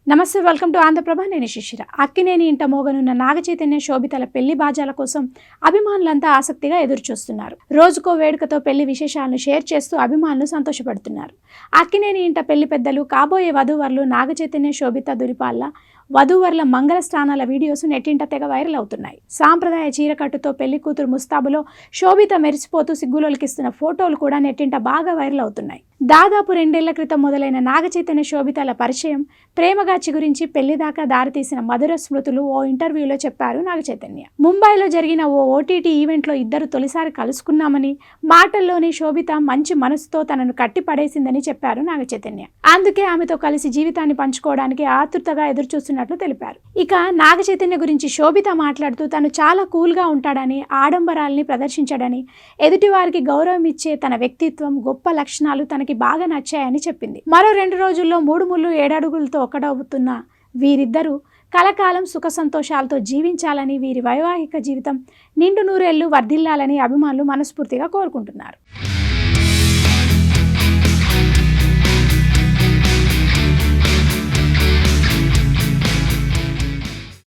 నమస్తే, welcome to Andhraprabha. నేను శిశిర. అక్కినేని ఇంట మోగనున్న నాగచైతన్య శోభితల పెళ్లి బాజాల కోసం అభిమానులంతా ఆసక్తిగా ఎదురుచూస్తున్నారు. రోజుకో వేడుకతో పెళ్లి విశేషాలను షేర్ చేస్తూ అభిమానులు సంతోషపడుతున్నారు. అక్కినేని ఇంట పెళ్లి పెద్దలు, కాబోయే వధూవరులు నాగచైతన్య శోభిత దులిపాల్ల వధూవరుల మంగళ స్నానాల వీడియోస్ నెట్టింట తెగ వైరల్ అవుతున్నాయి. సాంప్రదాయ చీరకట్టుతో పెళ్లి కూతురు ముస్తాబులో శోభిత మెరిసిపోతూ సిగ్గులొలికిస్తున్న ఫోటోలు కూడా నెట్టింట బాగా వైరల్ అవుతున్నాయి. దాదాపు 2 ఏళ్ల క్రితం మొదలైన నాగచైతన్య శోభితల పరిచయం ప్రేమగా చిగురించి పెళ్లి దాకా దారితీసిన మధుర స్మృతులు ఓ ఇంటర్వ్యూలో చెప్పారు నాగచైతన్య. ముంబైలో జరిగిన ఓ ఓటీటీ ఈవెంట్లో ఇద్దరు తొలిసారి కలుసుకున్నామని, మాటల్లోనే శోభిత మంచి మనసుతో తనను కట్టి పడేసిందని చెప్పారు నాగచైతన్య. అందుకే ఆమెతో కలిసి జీవితాన్ని పంచుకోవడానికి ఆతృతగా ఎదురుచూస్తున్నట్లు తెలిపారు. ఇక నాగచైతన్య గురించి శోభిత మాట్లాడుతూ తను చాలా కూల్గా ఉంటాడని, ఆడంబరాల్ని ప్రదర్శించడని, ఎదుటివారికి గౌరవం ఇచ్చే తన వ్యక్తిత్వం, గొప్ప లక్షణాలు తనకి బాగా నచ్చాయని చెప్పింది. మరో 2 రోజుల్లో 3 ముళ్ళు 7 అడుగులతో ఒకటవుతున్న వీరిద్దరూ కలకాలం సుఖ సంతోషాలతో జీవించాలని, వీరి వైవాహిక జీవితం నిండు నూరేళ్లు వర్ధిల్లాలని అభిమానులు మనస్ఫూర్తిగా కోరుకుంటున్నారు.